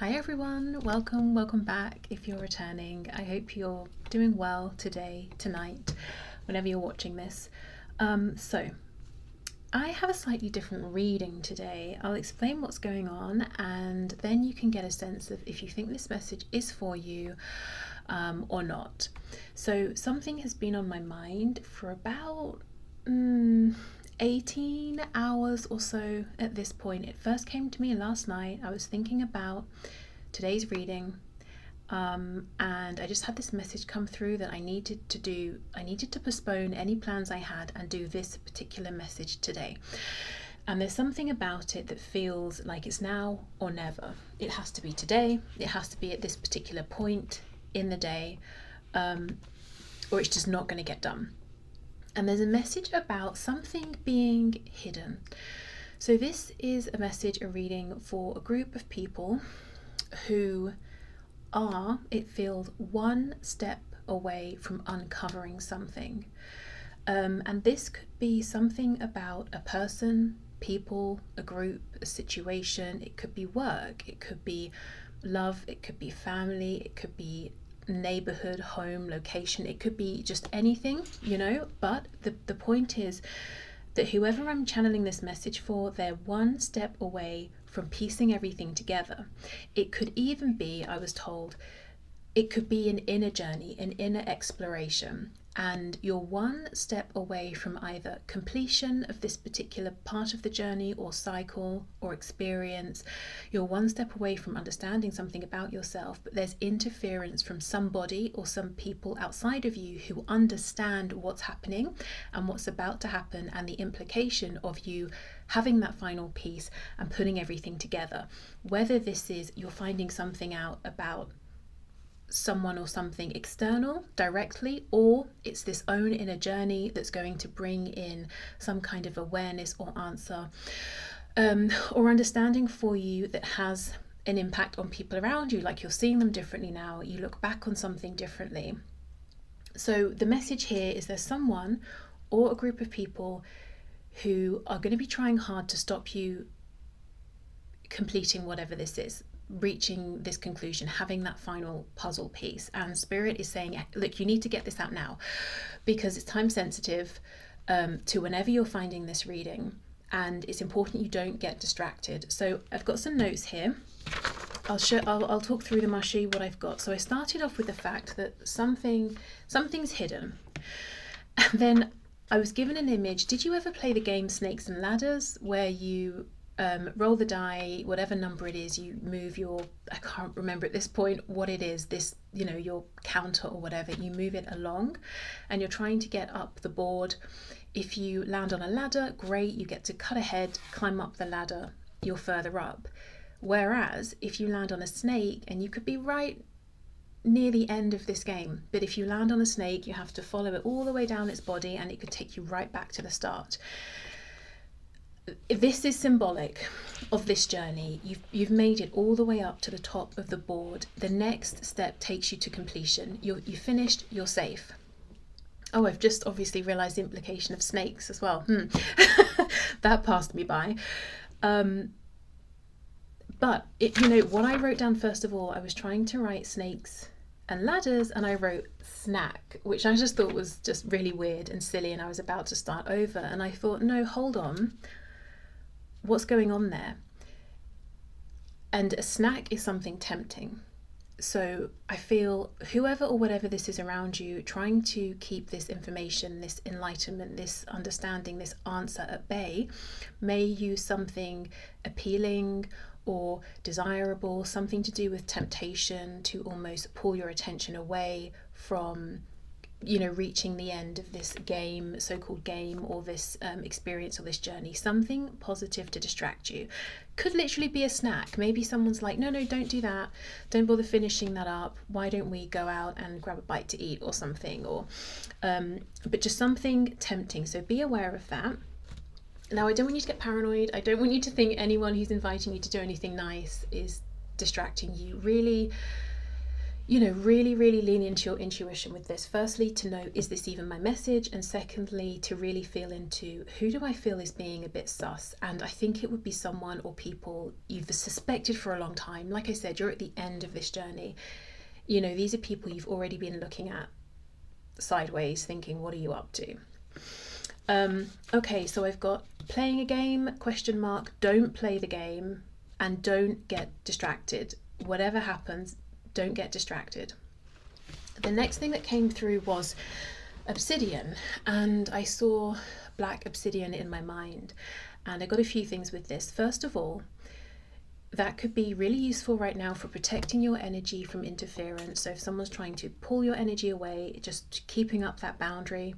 Hi everyone, welcome back if you're returning. I hope you're doing well today, tonight, whenever you're watching this. So I have a slightly different reading today. I'll explain what's going on and then you can get a sense of if you think this message is for you or not. So something has been on my mind for about 18 hours or so at this point. It first came to me last night. I was thinking about today's reading and I just had this message come through that I needed to postpone any plans I had and do this particular message today. And there's something about it that feels like it's now or never. It has to be today, it has to be at this particular point in the day, or it's just not going to get done. And there's a message about something being hidden. So this is a message, a reading for a group of people who are, it feels, one step away from uncovering something. And this could be something about a person, people, a group, a situation. It could be work, it could be love, it could be family, it could be neighborhood, home, location, it could be just anything, you know. But the point is that whoever I'm channeling this message for, they're one step away from piecing everything together. It could even be, I was told, it could be an inner journey, an inner exploration, and you're one step away from either completion of this particular part of the journey or cycle or experience. You're one step away from understanding something about yourself, but there's interference from somebody or some people outside of you who understand what's happening and what's about to happen and the implication of you having that final piece and putting everything together. Whether this is you're finding something out about someone or something external directly, or it's this own inner journey that's going to bring in some kind of awareness or answer or understanding for you that has an impact on people around you, like you're seeing them differently now, you look back on something differently. So the message here is there's someone or a group of people who are going to be trying hard to stop you completing whatever this is, reaching this conclusion, having that final puzzle piece. And Spirit is saying, look, you need to get this out now because it's time sensitive to whenever you're finding this reading, and it's important you don't get distracted. So I've got some notes here. I'll talk through them. I'll show you what I've got. So I started off with the fact that something's hidden, and then I was given an image. Did you ever play the game Snakes and Ladders, where you roll the die, whatever number it is, you move your, I can't remember at this point what it is, this, you know, your counter or whatever, you move it along and you're trying to get up the board. If you land on a ladder, great, you get to cut ahead, climb up the ladder, you're further up. Whereas if you land on a snake, and you could be right near the end of this game, but if you land on a snake, you have to follow it all the way down its body and it could take you right back to the start. This is symbolic of this journey. You've made it all the way up to the top of the board. The next step takes you to completion. You're finished, you're safe. Oh, I've just obviously realized the implication of snakes as well. That passed me by. But you know what I wrote down first of all, I was trying to write snakes and ladders and I wrote snack, which I just thought was just really weird and silly, and I was about to start over and I thought, no, hold on. What's going on there? And a snack is something tempting. So I feel whoever or whatever this is around you, trying to keep this information, this enlightenment, this understanding, this answer at bay, may use something appealing or desirable, something to do with temptation to almost pull your attention away from, you know, reaching the end of this game, so-called game, or this experience or this journey. Something positive to distract you. Could literally be a snack. Maybe someone's like, no, don't do that. Don't bother finishing that up. Why don't we go out and grab a bite to eat or something? Or, but just something tempting. So be aware of that. Now, I don't want you to get paranoid. I don't want you to think anyone who's inviting you to do anything nice is distracting you. Really, really, really lean into your intuition with this. Firstly, to know, is this even my message? And secondly, to really feel into, who do I feel is being a bit sus? And I think it would be someone or people you've suspected for a long time. Like I said, you're at the end of this journey. These are people you've already been looking at sideways, thinking, what are you up to? Okay, so I've got playing a game, ? Don't play the game, and don't get distracted. Whatever happens, don't get distracted. The next thing that came through was obsidian, and I saw black obsidian in my mind, and I got a few things with this. First of all, that could be really useful right now for protecting your energy from interference. So if someone's trying to pull your energy away, just keeping up that boundary.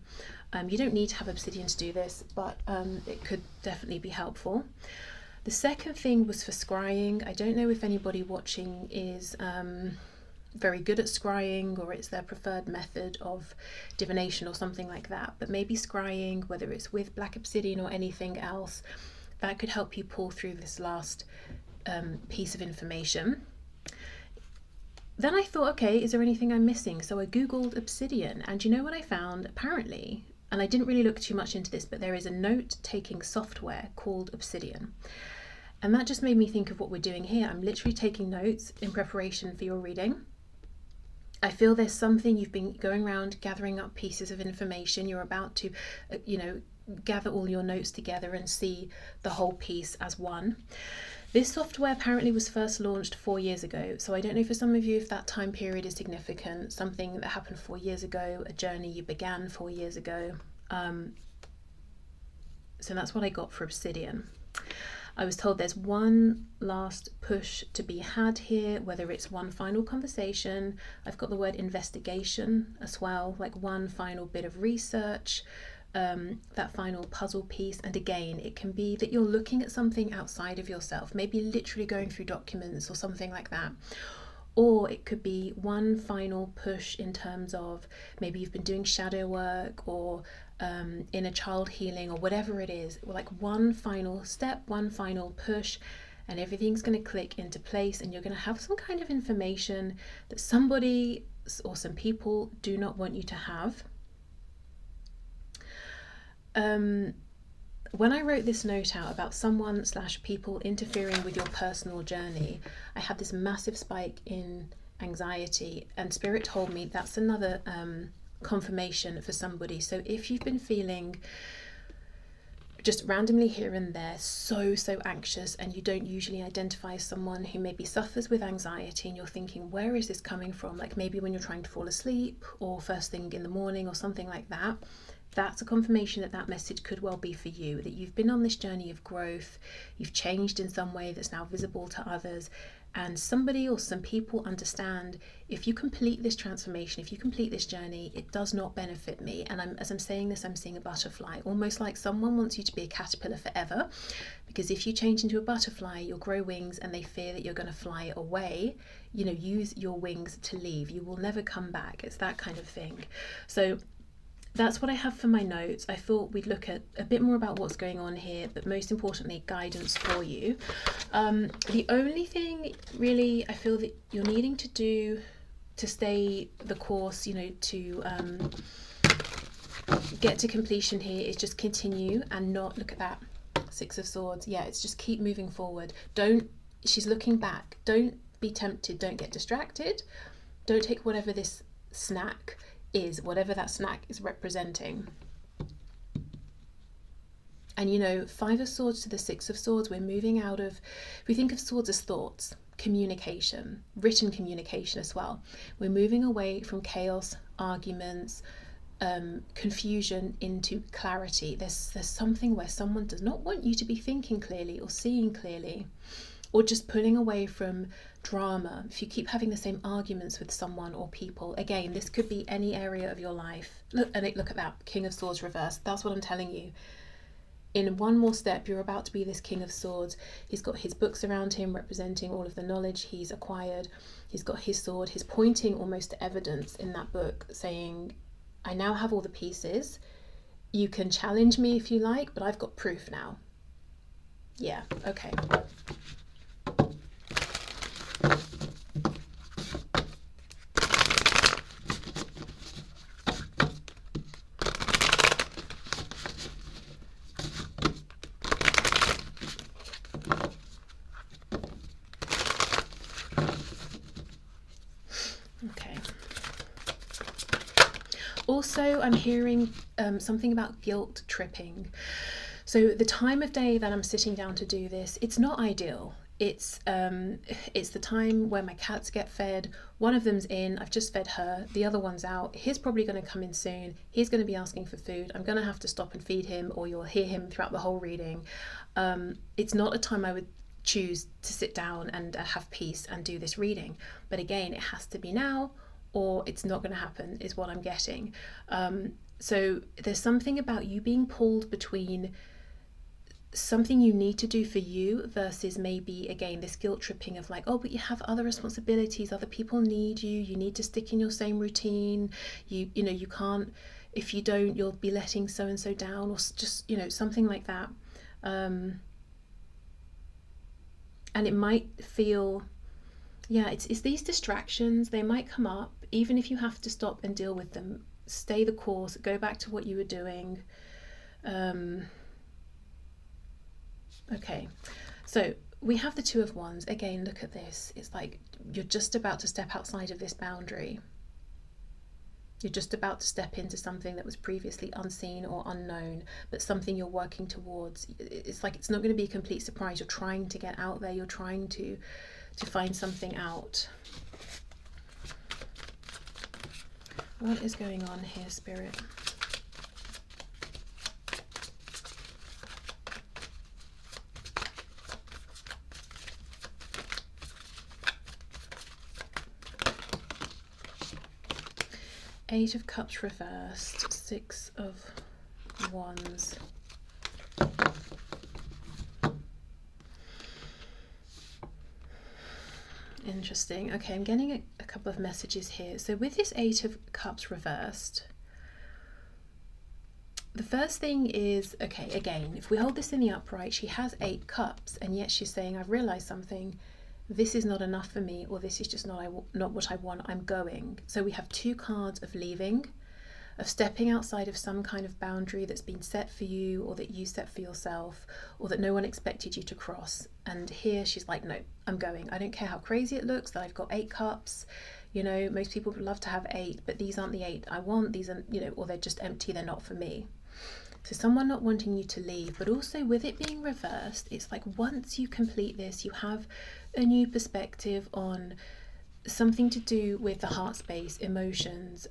You don't need to have obsidian to do this, but it could definitely be helpful. The second thing was for scrying. I don't know if anybody watching is very good at scrying, or it's their preferred method of divination or something like that, but maybe scrying, whether it's with black obsidian or anything else, that could help you pull through this last piece of information. Then I thought, okay, is there anything I'm missing? So I googled obsidian, and you know what I found? Apparently, and I didn't really look too much into this, but there is a note-taking software called Obsidian. And that just made me think of what we're doing here. I'm literally taking notes in preparation for your reading. I feel there's something, you've been going around gathering up pieces of information. You're about to, gather all your notes together and see the whole piece as one. This software apparently was first launched 4 years ago. So I don't know for some of you if that time period is significant, something that happened 4 years ago, a journey you began 4 years ago. So that's what I got for Obsidian. I was told there's one last push to be had here, whether it's one final conversation. I've got the word investigation as well, like one final bit of research, that final puzzle piece. And again, it can be that you're looking at something outside of yourself, maybe literally going through documents or something like that. Or it could be one final push in terms of maybe you've been doing shadow work or inner child healing or whatever it is, like one final step, one final push, and everything's going to click into place, and you're going to have some kind of information that somebody or some people do not want you to have. When I wrote this note out about someone / people interfering with your personal journey, I had this massive spike in anxiety, and Spirit told me that's another confirmation for somebody. So if you've been feeling just randomly here and there so anxious, and you don't usually identify as someone who maybe suffers with anxiety, and you're thinking, where is this coming from? Like maybe when you're trying to fall asleep or first thing in the morning or something like that, that's a confirmation that that message could well be for you, that you've been on this journey of growth, you've changed in some way that's now visible to others, and somebody or some people understand, if you complete this transformation, if you complete this journey, it does not benefit me. And as I'm saying this, I'm seeing a butterfly, almost like someone wants you to be a caterpillar forever, because if you change into a butterfly, you'll grow wings and they fear that you're going to fly away. Use your wings to leave. You will never come back. It's that kind of thing. So that's what I have for my notes. I thought we'd look at a bit more about what's going on here, but most importantly, guidance for you. The only thing really I feel that you're needing to do to stay the course, to get to completion here, is just continue and not look at that Six of Swords. Yeah, it's just keep moving forward. She's looking back. Don't be tempted. Don't get distracted. Don't take whatever this snack is, whatever that snack is representing. And Five of Swords to the Six of Swords, we're moving out of, we think of swords as thoughts, communication, written communication as well. We're moving away from chaos, arguments, confusion into clarity. There's something where someone does not want you to be thinking clearly or seeing clearly, or just pulling away from drama. If you keep having the same arguments with someone or people, again, this could be any area of your life. Look at that, King of Swords reversed. That's what I'm telling you. In one more step, you're about to be this King of Swords. He's got his books around him representing all of the knowledge he's acquired. He's got his sword. He's pointing almost to evidence in that book, saying, I now have all the pieces. You can challenge me if you like, but I've got proof now. Yeah, okay. Also, I'm hearing something about guilt tripping. So the time of day that I'm sitting down to do this, it's not ideal. It's the time where my cats get fed. One of them's in, I've just fed her, the other one's out. He's probably going to come in soon. He's going to be asking for food. I'm going to have to stop and feed him, or you'll hear him throughout the whole reading. It's not a time I would choose to sit down and have peace and do this reading. But again, it has to be now, or it's not going to happen, is what I'm getting. So there's something about you being pulled between something you need to do for you versus maybe, again, this guilt tripping of like, oh, but you have other responsibilities, other people need you, you need to stick in your same routine, you know, you can't, if you don't, you'll be letting so and so down, or just, you know, something like that. And it might feel, yeah, it's these distractions, they might come up, even if you have to stop and deal with them, stay the course, go back to what you were doing. Okay, so we have the Two of Wands. Again, look at this. It's like you're just about to step outside of this boundary. You're just about to step into something that was previously unseen or unknown, but something you're working towards. It's like it's not going to be a complete surprise. You're trying to get out there. You're trying to find something out. What is going on here, Spirit? Eight of Cups reversed, Six of Wands. Interesting. Okay, I'm getting a couple of messages here. So with this Eight of Cups reversed, the first thing is, okay, again, if we hold this in the upright, she has 8 cups, and yet she's saying, I've realized something. This is not enough for me, or this is just not what I want. I'm going. So we have 2 cards of leaving, of stepping outside of some kind of boundary that's been set for you, or that you set for yourself, or that no one expected you to cross. And here she's like, no, I'm going. I don't care how crazy it looks that I've got 8 cups. You know, most people would love to have 8, but these aren't the 8 I want. These are, you know, or they're just empty. They're not for me. So someone not wanting you to leave, but also with it being reversed, it's like once you complete this, you have a new perspective on something to do with the heart space, emotions.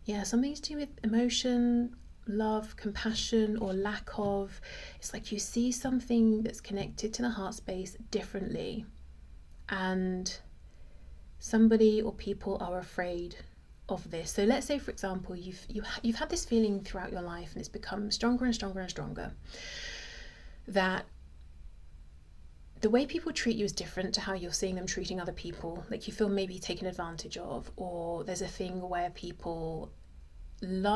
Yeah, something to do with emotion, love, compassion, or lack of. It's like you see something that's connected to the heart space differently, and somebody or people are afraid of this. So let's say, for example, you've had this feeling throughout your life, and it's become stronger and stronger and stronger, that the way people treat you is different to how you're seeing them treating other people. Like you feel maybe taken advantage of, or there's a thing where people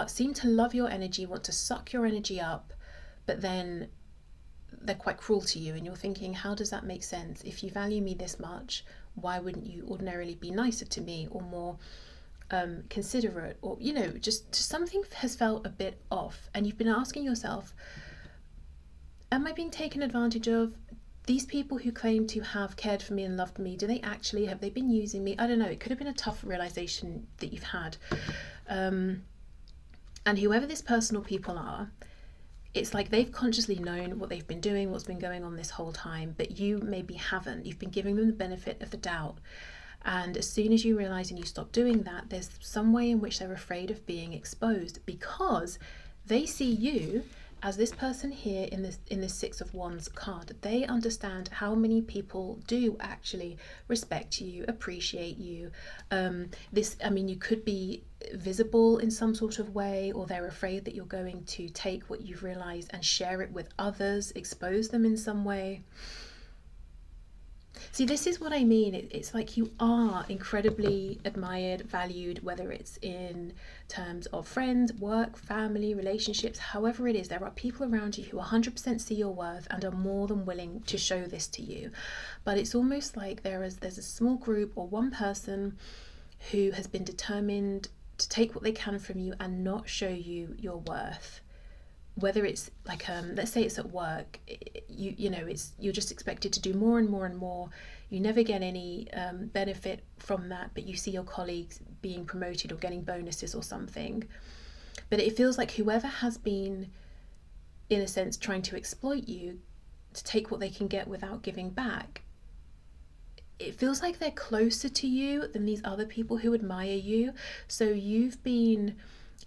seem to love your energy, want to suck your energy up, but then they're quite cruel to you, and you're thinking, how does that make sense? If you value me this much, why wouldn't you ordinarily be nicer to me, or more considerate, or, you know, just something has felt a bit off, and you've been asking yourself, am I being taken advantage of? These people who claim to have cared for me and loved me, have they been using me? I don't know. It could have been a tough realization that you've had. And whoever this person or people are, it's like they've consciously known what they've been doing, what's been going on this whole time, but you maybe haven't. You've been giving them the benefit of the doubt. And as soon as you realize and you stop doing that, there's some way in which they're afraid of being exposed, because they see you as this person here in this Six of Wands card. They understand how many people do actually respect you, appreciate you. You could be visible in some sort of way, or they're afraid that you're going to take what you've realized and share it with others, expose them in some way. See, this is what I mean. It's like you are incredibly admired, valued, whether it's in terms of friends, work, family, relationships, however it is. There are people around you who 100% see your worth and are more than willing to show this to you. But it's almost like there's a small group or one person who has been determined to take what they can from you and not show you your worth. whether it's like let's say it's at work, you're just expected to do more and more and more. You never get any benefit from that, but you see your colleagues being promoted or getting bonuses or something. But it feels like whoever has been, in a sense, trying to exploit you to take what they can get without giving back, it feels like they're closer to you than these other people who admire you. So you've been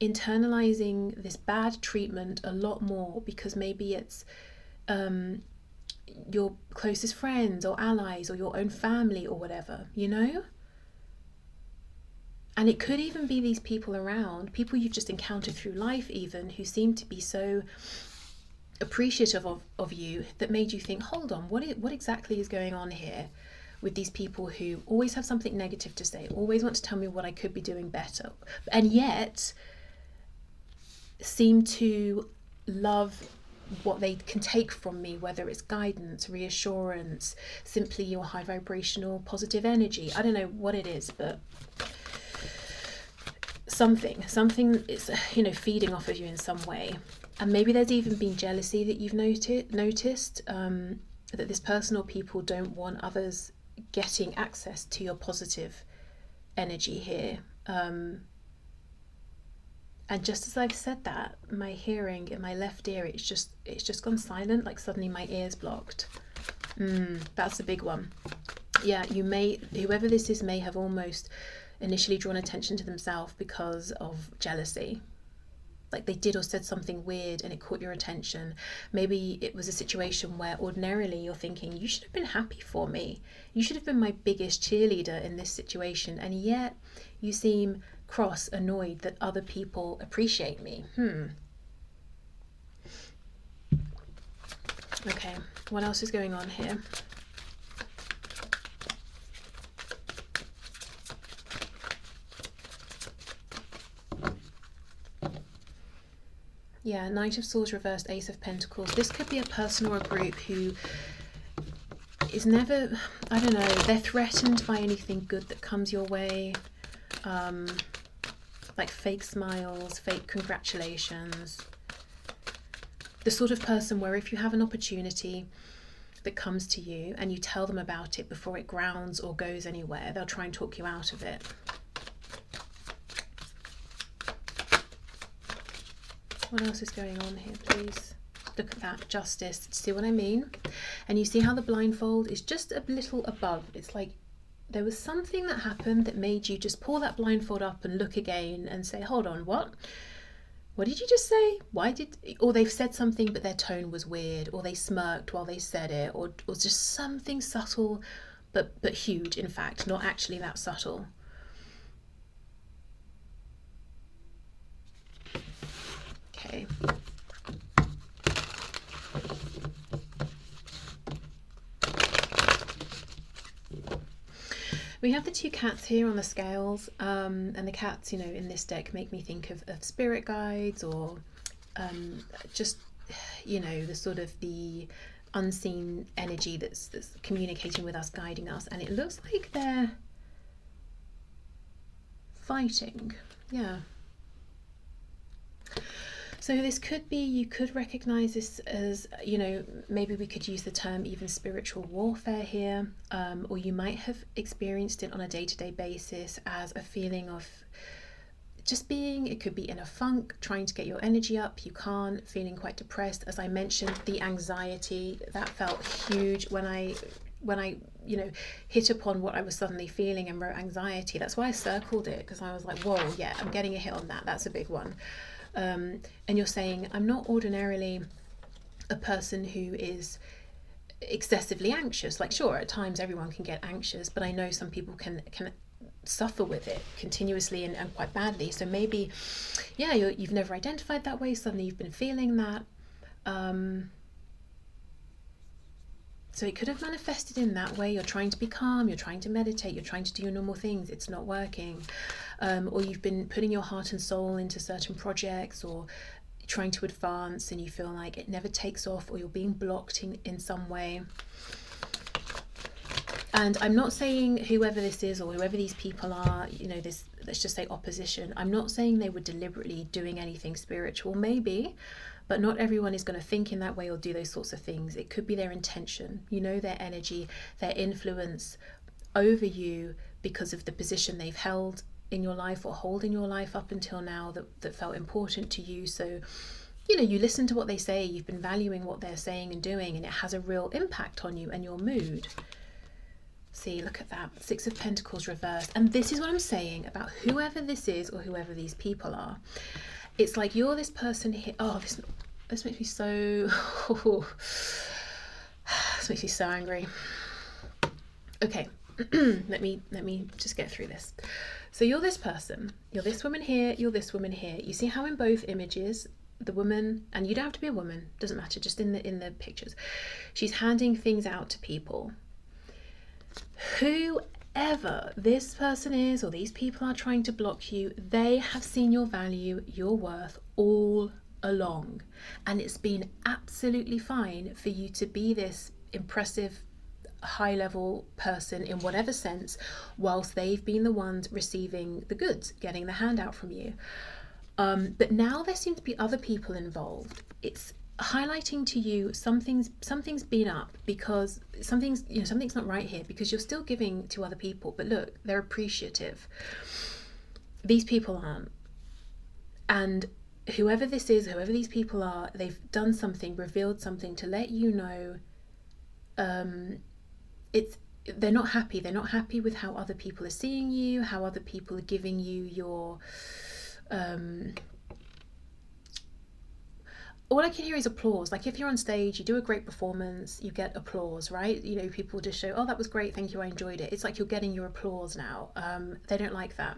internalizing this bad treatment a lot more because maybe it's your closest friends or allies or your own family or whatever, And it could even be these people around, people you've just encountered through life even, who seem to be so appreciative of you that made you think, hold on, what exactly is going on here with these people who always have something negative to say, always want to tell me what I could be doing better, and yet seem to love what they can take from me, whether it's guidance, reassurance, simply your high vibrational positive energy. I don't know what it is, but something is feeding off of you in some way. And maybe there's even been jealousy that you've noticed, that this person or people don't want others getting access to your positive energy here. And just as I've said that, my hearing in my left ear, it's just gone silent, like suddenly my ear's blocked. That's a big one. Yeah, whoever this is may have almost initially drawn attention to themselves because of jealousy. Like they did or said something weird and it caught your attention. Maybe it was a situation where ordinarily you're thinking, you should have been happy for me. You should have been my biggest cheerleader in this situation. And yet you seem cross, annoyed that other people appreciate me. Okay, what else is going on here? Yeah, Knight of Swords reversed, Ace of Pentacles. This could be a person or a group who is never, I don't know, they're threatened by anything good that comes your way. Like fake smiles, fake congratulations. The sort of person where if you have an opportunity that comes to you and you tell them about it before it grounds or goes anywhere, they'll try and talk you out of it. What else is going on here, please? Look at that, Justice. See what I mean? And you see how the blindfold is just a little above. It's like there was something that happened that made you just pull that blindfold up and look again and say, hold on, what? What did you just say? Or they've said something but their tone was weird, or they smirked while they said it, or just something subtle but huge, in fact, not actually that subtle. Okay. We have the two cats here on the scales, and the cats, in this deck make me think of spirit guides, or just, the sort of the unseen energy that's communicating with us, guiding us. And it looks like they're fighting. Yeah. So this could be, you could recognize this as, maybe we could use the term even spiritual warfare here, or you might have experienced it on a day-to-day basis as a feeling of just being, it could be in a funk, trying to get your energy up, you can't, feeling quite depressed. As I mentioned, the anxiety, that felt huge when I hit upon what I was suddenly feeling and wrote anxiety. That's why I circled it, because I was like, whoa, yeah, I'm getting a hit on that. That's a big one. And you're saying, I'm not ordinarily a person who is excessively anxious. Like, sure, at times everyone can get anxious, but I know some people can suffer with it continuously and quite badly. So maybe, yeah, you've never identified that way. Suddenly you've been feeling that. So it could have manifested in that way. You're trying to be calm, you're trying to meditate, you're trying to do your normal things, it's not working. Or you've been putting your heart and soul into certain projects, or trying to advance and you feel like it never takes off, or you're being blocked in some way. And I'm not saying whoever this is or whoever these people are, let's just say opposition, I'm not saying they were deliberately doing anything spiritual. Maybe but not everyone is going to think in that way or do those sorts of things. It could be their intention, you know, their energy, their influence over you because of the position they've held in your life or hold in your life up until now that felt important to you. So, you know, you listen to what they say, you've been valuing what they're saying and doing, and it has a real impact on you and your mood. See, look at that, 6 of Pentacles reversed. And this is what I'm saying about whoever this is or whoever these people are. It's like you're this person here. Oh, this makes me so, this makes me so angry. Okay, let me just get through this. So you're this person, you're this woman here, you're this woman here. You see how in both images, the woman, and you don't have to be a woman, doesn't matter, just in the pictures, she's handing things out to people. Whoever this person is or these people are trying to block you, they have seen your value, your worth all along, and it's been absolutely fine for you to be this impressive high level person in whatever sense, whilst they've been the ones receiving the goods, getting the handout from you. But now there seem to be other people involved. It's highlighting to you something's been up, because something's not right here, because you're still giving to other people, but look, they're appreciative. These people aren't. And whoever this is, whoever these people are, they've done something, revealed something to let you know they're not happy. They're not happy with how other people are seeing you, how other people are giving you your all I can hear is applause. Like if you're on stage, you do a great performance, you get applause, right? You know, people just show, oh, that was great, thank you, I enjoyed it. It's like you're getting your applause now. They don't like that.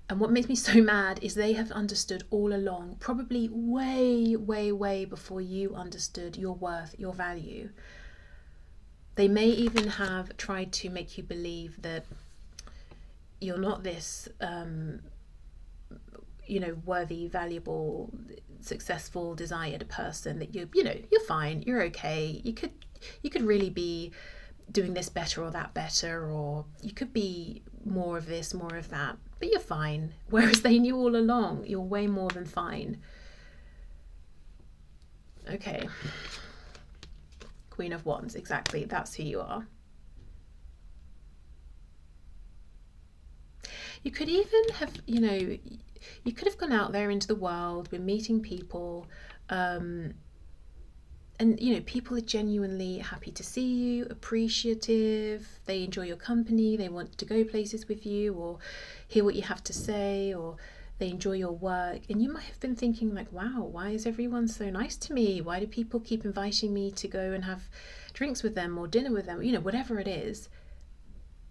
And what makes me so mad is they have understood all along, probably way, way, way before you understood your worth, your value. They may even have tried to make you believe that you're not this, you know, worthy, valuable, successful, desired person, that you're fine, you're okay, you could really be doing this better or that better, or you could be more of this, more of that, but you're fine. Whereas they knew all along you're way more than fine. Okay. Queen of Wands, exactly, that's who you are. You could even have, you know, you could have gone out there into the world, been meeting people, and you know, people are genuinely happy to see you, appreciative, they enjoy your company, they want to go places with you or hear what you have to say, or they enjoy your work, and you might have been thinking like, wow, why is everyone so nice to me? Why do people keep inviting me to go and have drinks with them or dinner with them? You know, whatever it is,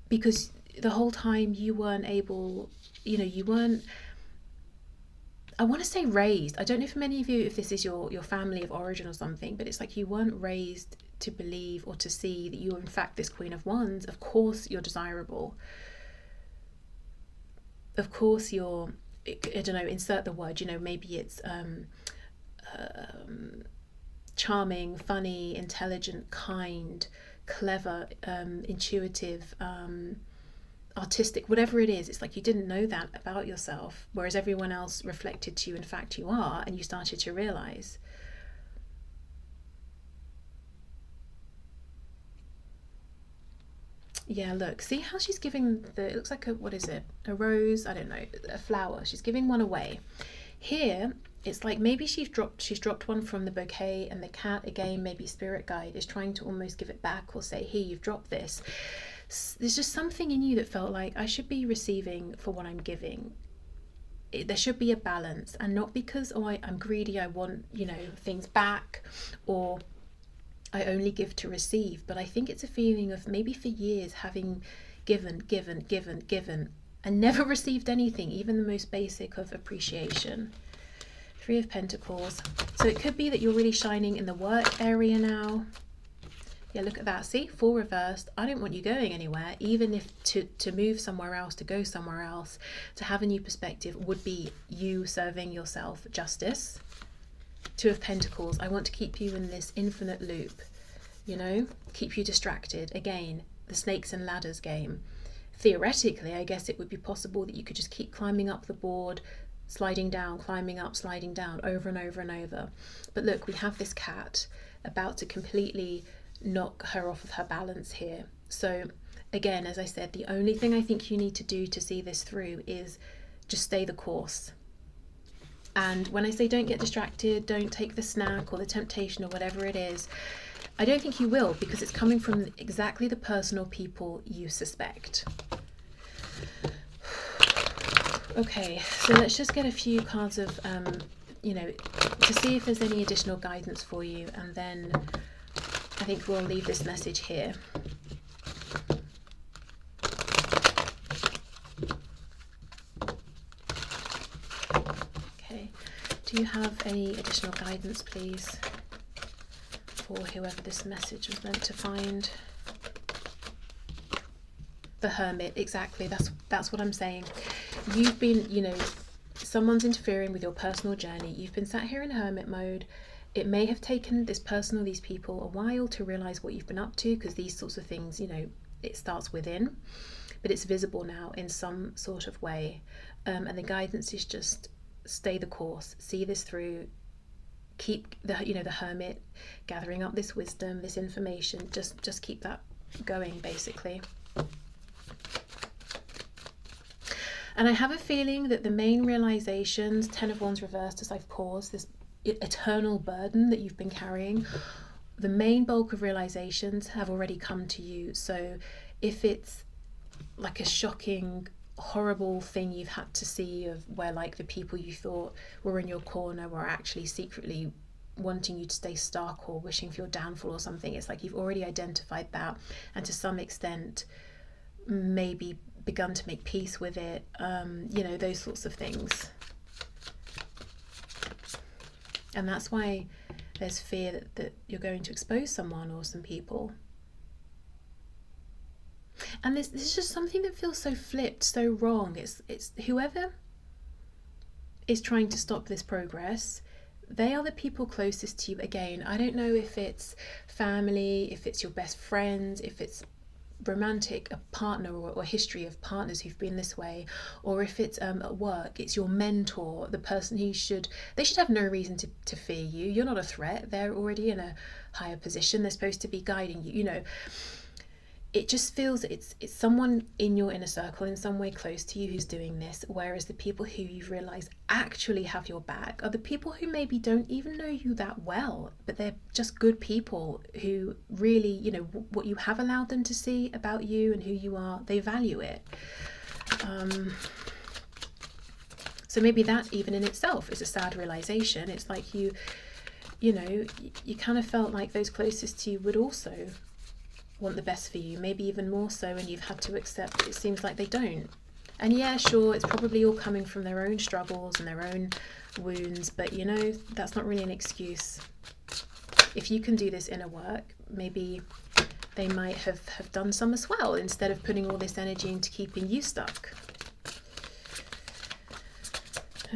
because the whole time you weren't able, you know, you weren't, I want to say raised. I don't know for many of you if this is your family of origin or something, but it's like you weren't raised to believe or to see that you're in fact this Queen of Wands. Of course you're desirable. Of course you're, I don't know, insert the word, you know, maybe it's charming, funny, intelligent, kind, clever, intuitive, artistic, whatever it is. It's like you didn't know that about yourself, whereas everyone else reflected to you, in fact you are, and you started to realize. Yeah, look, see how she's giving it looks like a, what is it, a rose, I don't know, a flower. She's giving one away. Here it's like maybe she's dropped one from the bouquet, and the cat, again, maybe spirit guide, is trying to almost give it back or say, here, you've dropped this. There's just something in you that felt like I should be receiving for what I'm giving. There should be a balance, and not because, oh, I'm greedy, I want, you know, things back, or I only give to receive. But I think it's a feeling of maybe for years having given, and never received anything, even the most basic of appreciation. 3 of Pentacles. So it could be that you're really shining in the work area now. Yeah, look at that. See, 4 reversed. I don't want you going anywhere, even if to move somewhere else, to go somewhere else, to have a new perspective would be you serving yourself justice. 2 of Pentacles. I want to keep you in this infinite loop, you know, keep you distracted. Again, the snakes and ladders game. Theoretically, I guess it would be possible that you could just keep climbing up the board, sliding down, climbing up, sliding down, over and over and over. But look, we have this cat about to completely knock her off of her balance here. So again, as I said, the only thing I think you need to do to see this through is just stay the course. And when I say don't get distracted, don't take the snack or the temptation or whatever it is, I don't think you will, because it's coming from exactly the person or people you suspect. Okay, so let's just get a few cards of, to see if there's any additional guidance for you, and then I think we'll leave this message here. Okay, do you have any additional guidance, please, for whoever this message was meant to find? The Hermit, exactly, that's what I'm saying. You've been, someone's interfering with your personal journey. You've been sat here in hermit mode. It may have taken this person or these people a while to realize what you've been up to, because these sorts of things, it starts within, but it's visible now in some sort of way. And the guidance is just stay the course, see this through, keep the Hermit gathering up this wisdom, this information, just keep that going, basically. And I have a feeling that the main realizations, 10 of Wands reversed as I've paused, this eternal burden that you've been carrying, the main bulk of realizations have already come to you. So if it's like a shocking, horrible thing you've had to see, of where like the people you thought were in your corner were actually secretly wanting you to stay stuck or wishing for your downfall or something, it's like you've already identified that, and to some extent maybe begun to make peace with it, those sorts of things. And that's why there's fear that you're going to expose someone or some people. And this is just something that feels so flipped, so wrong. It's whoever is trying to stop this progress, they are the people closest to you. Again, I don't know if it's family, if it's your best friend, if it's romantic, a partner or history of partners who've been this way, or if it's at work, it's your mentor, the person they should have no reason to fear you. You're not a threat. They're already in a higher position. They're supposed to be guiding you. It just feels it's someone in your inner circle in some way close to you who's doing this, whereas the people who you've realized actually have your back are the people who maybe don't even know you that well, but they're just good people who really, what you have allowed them to see about you and who you are, they value it. So maybe that even in itself is a sad realization. It's like you kind of felt like those closest to you would also want the best for you, maybe even more so, and you've had to accept it seems like they don't. And yeah, sure, it's probably all coming from their own struggles and their own wounds, but that's not really an excuse. If you can do this inner work, maybe they might have done some as well, instead of putting all this energy into keeping you stuck.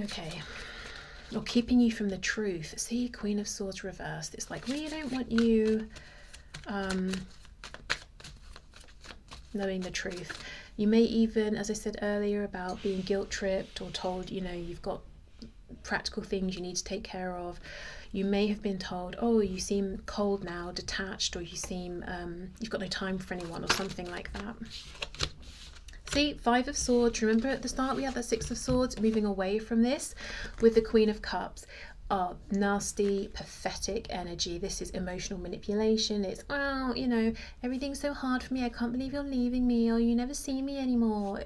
Okay, or keeping you from the truth. See, Queen of Swords reversed. It's like, we don't want you knowing the truth. You may even, as I said earlier, about being guilt tripped or told, you've got practical things you need to take care of. You may have been told, oh, you seem cold now, detached, or you seem you've got no time for anyone, or something like that. See, 5 of Swords. Remember at the start we had the 6 of Swords, moving away from this with the Queen of Cups. Nasty, pathetic energy. This is emotional manipulation. It's, everything's so hard for me. I can't believe you're leaving me, or you never see me anymore.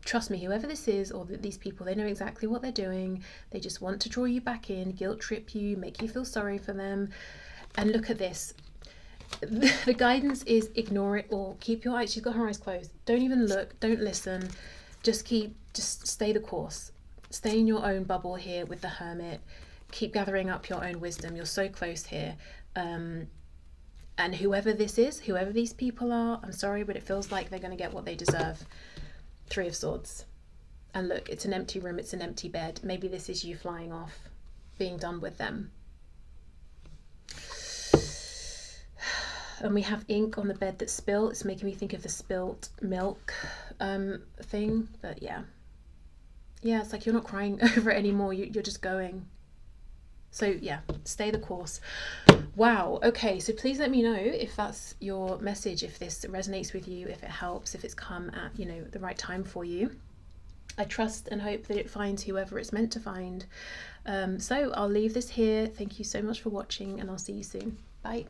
Trust me, whoever this is, or these people, they know exactly what they're doing. They just want to draw you back in, guilt trip you, make you feel sorry for them. And look at this. The guidance is ignore it or keep your eyes. She's got her eyes closed. Don't even look. Don't listen. Just stay the course. Stay in your own bubble here with the Hermit. Keep gathering up your own wisdom. You're so close here. And whoever this is, whoever these people are, I'm sorry, but it feels like they're going to get what they deserve. 3 of Swords. And look, it's an empty room. It's an empty bed. Maybe this is you flying off, being done with them. And we have ink on the bed that's spilt. It's making me think of the spilt milk thing. But yeah. Yeah, it's like you're not crying over it anymore. You're just going. So yeah, stay the course. Wow. Okay, so please let me know if that's your message, if this resonates with you, if it helps, if it's come at, you know, the right time for you. I trust and hope that it finds whoever it's meant to find. So I'll leave this here. Thank you so much for watching, and I'll see you soon. Bye.